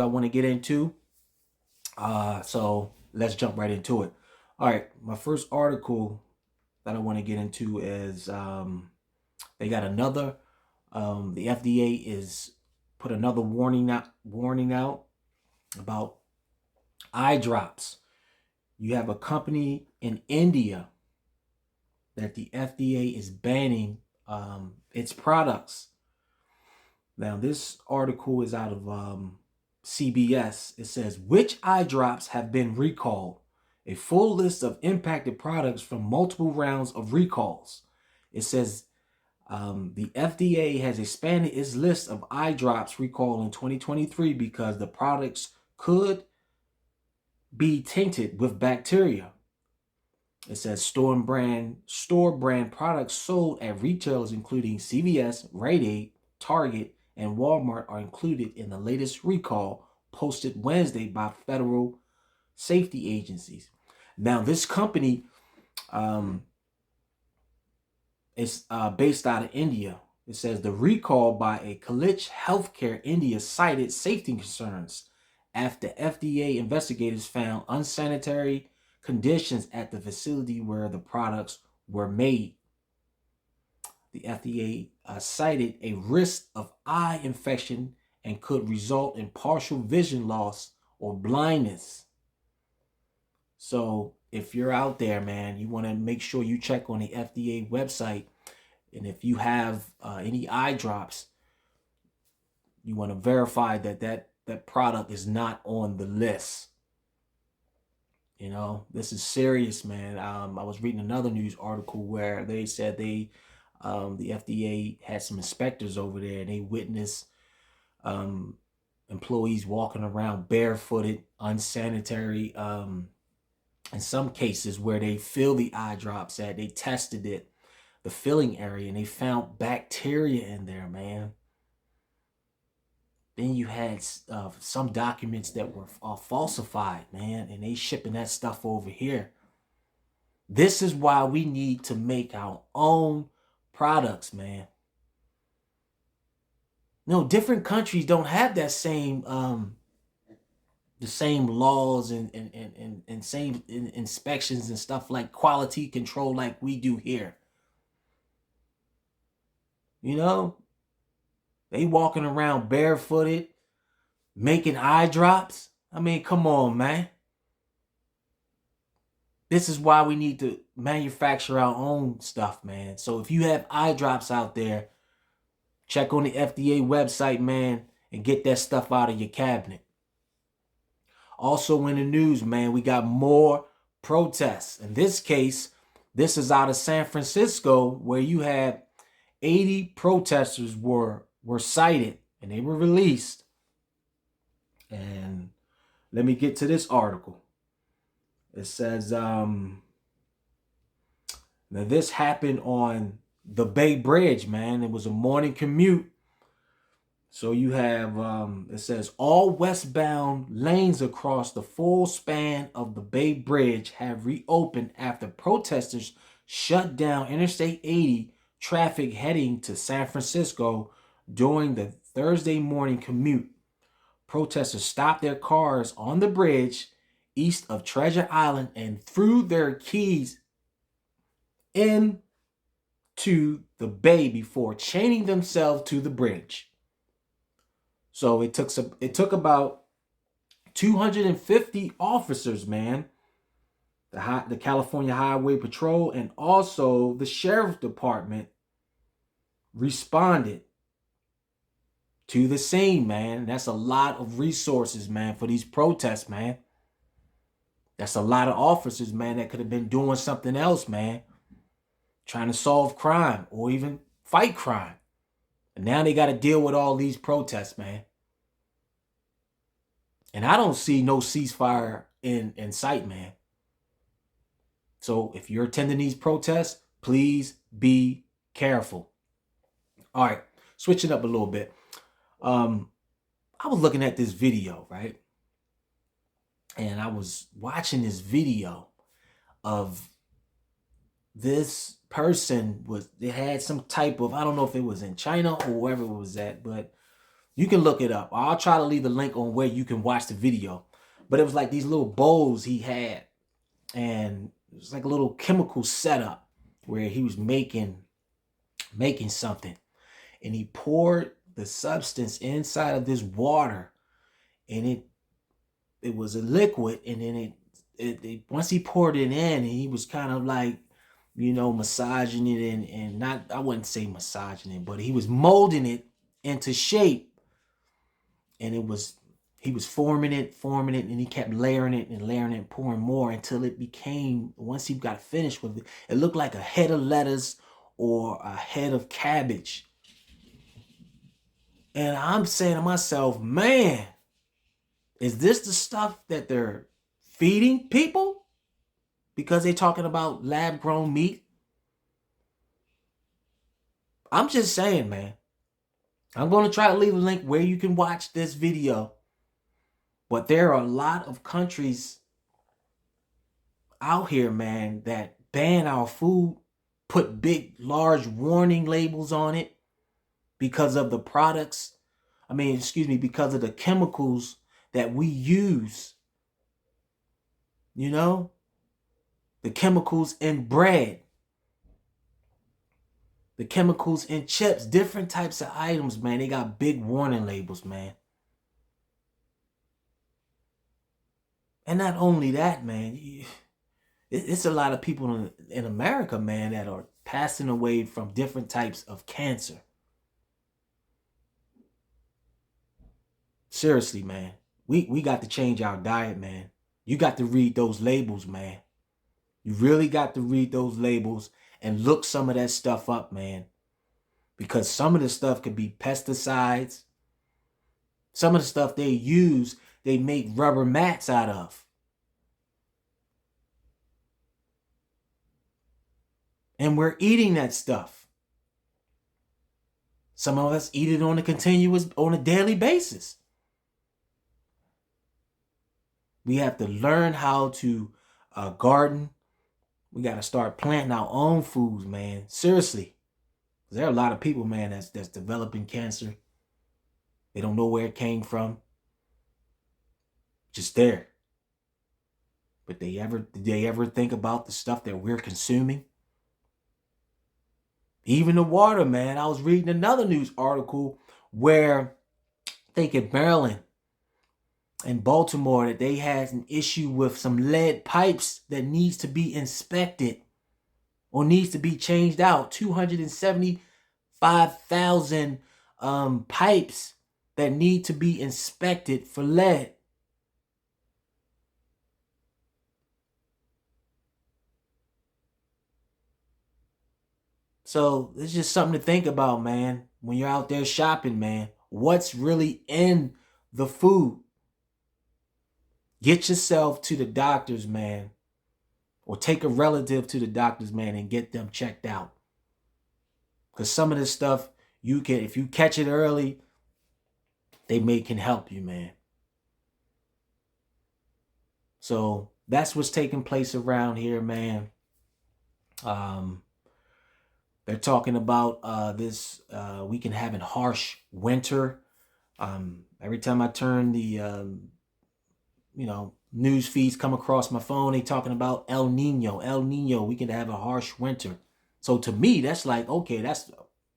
I want to get into. So let's jump right into it. All right, my first article that I want to get into is they got another. The FDA is put another warning out about eye drops. You have a company in India that the FDA is banning its products. Now, this article is out of CBS. It says, which eye drops have been recalled? A full list of impacted products from multiple rounds of recalls. It says the FDA has expanded its list of eye drops recalled in 2023 because the products could be tainted with bacteria. It says store brand products sold at retailers including CVS, Rite Aid, Target, and Walmart are included in the latest recall posted Wednesday by federal safety agencies. Now, this company is based out of India. It says the recall by a College Healthcare India cited safety concerns after FDA investigators found unsanitary conditions at the facility where the products were made. The FDA cited a risk of eye infection and could result in partial vision loss or blindness. So if you're out there, man, you want to make sure you check on the FDA website. And if you have any eye drops, you want to verify that product is not on the list. You know, this is serious, man. I was reading another news article where they said the FDA had some inspectors over there and they witnessed employees walking around barefooted, unsanitary. In some cases where they fill the eye drops at, they tested it, the filling area, and they found bacteria in there, man. Then you had some documents that were falsified, man, and they shipping that stuff over here. This is why we need to make our own products, man. No, different countries don't have that same the same laws and same inspections and stuff like quality control like we do here. You know, they walking around barefooted, making eye drops. I mean, come on, man. This is why we need to manufacture our own stuff, man. So if you have eye drops out there, check on the FDA website, man, and get that stuff out of your cabinet. Also in the news, man, we got more protests. In this case, this is out of San Francisco, where you had 80 protesters were cited and they were released. And let me get to this article. It says, now this happened on the Bay Bridge, man. It was a morning commute. So you have, it says, all westbound lanes across the full span of the Bay Bridge have reopened after protesters shut down Interstate 80 traffic heading to San Francisco during the Thursday morning commute. Protesters stopped their cars on the bridge east of Treasure Island and threw their keys into the bay before chaining themselves to the bridge. So it took about 250 officers, man. The California Highway Patrol and also the Sheriff Department responded to the scene, man. That's a lot of resources, man, for these protests, man. That's a lot of officers, man, that could have been doing something else, man. Trying to solve crime or even fight crime. And now they got to deal with all these protests, man. And I don't see no ceasefire in sight, man. So if you're attending these protests, please be careful. All right, switching up a little bit. I was looking at this video, right? And I was watching this video of this person they had some type of, I don't know if it was in China or wherever it was at, but You can look it up. I'll try to leave the link on where you can watch the video. But it was like these little bowls he had, and it was like a little chemical setup where he was making something, and he poured the substance inside of this water, and it was a liquid, and then it once he poured it in, he was kind of like, massaging it, and not, I wouldn't say massaging it, but he was molding it into shape, and he was forming it, and he kept layering it and pouring more until it became, once he got finished with it, it looked like a head of lettuce or a head of cabbage. And I'm saying to myself, man, is this the stuff that they're feeding people? Because they're talking about lab grown meat. I'm just saying, man. I'm going to try to leave a link where you can watch this video. But there are a lot of countries out here, man, that ban our food, put big, large warning labels on it because of the products. Because of the chemicals that we use. The chemicals in bread, the chemicals in chips, different types of items, man. They got big warning labels, man. And not only that, man, it's a lot of people in America, man, that are passing away from different types of cancer. Seriously, man. We got to change our diet, man. You got to read those labels, man. You really got to read those labels and look some of that stuff up, man. Because some of the stuff could be pesticides. Some of the stuff they use, they make rubber mats out of. And we're eating that stuff. Some of us eat it on a daily basis. We have to learn how to garden. We got to start planting our own foods, man. Seriously. There are a lot of people, man, that's developing cancer. They don't know where it came from. Just there. But did they ever think about the stuff that we're consuming? Even the water, man. I was reading another news article where I think in Maryland and Baltimore that they had an issue with some lead pipes that needs to be inspected or needs to be changed out. 275,000 pipes that need to be inspected for lead. So it's just something to think about, man. When you're out there shopping, man, what's really in the food? Get yourself to the doctors, man. Or take a relative to the doctors, man, and get them checked out. Because some of this stuff, if you catch it early, can help you, man. So that's what's taking place around here, man. They're talking about this weekend having harsh winter. Every time I turn the news feeds come across my phone, they talking about El Nino. We can have a harsh winter. So to me, that's like, okay,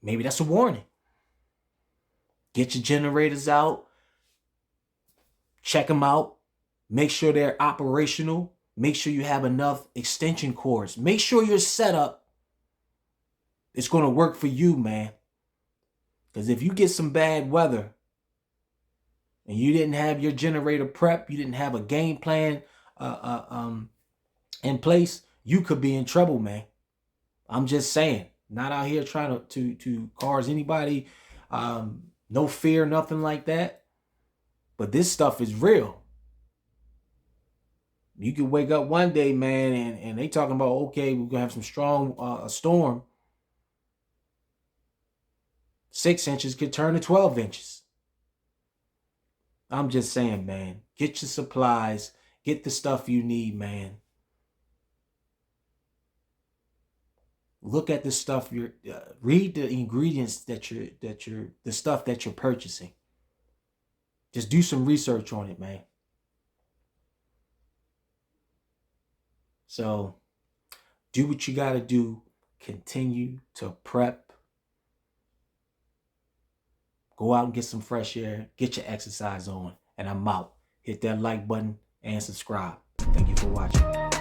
maybe that's a warning. Get your generators out, check them out, make sure they're operational, make sure you have enough extension cords, make sure your setup is going to work for you, man. Because if you get some bad weather and you didn't have your generator prep, you didn't have a game plan in place, you could be in trouble, man. I'm just saying, not out here trying to cause anybody no fear, nothing like that. But this stuff is real. You could wake up one day, man, and they talking about, okay, we're gonna have some strong storm. 6 inches could turn to 12 inches. I'm just saying, man, get your supplies, get the stuff you need, man. Look at the stuff read the ingredients the stuff that you're purchasing. Just do some research on it, man. So do what you got to do. Continue to prep. Go out and get some fresh air. Get your exercise on. And I'm out. Hit that like button and subscribe. Thank you for watching.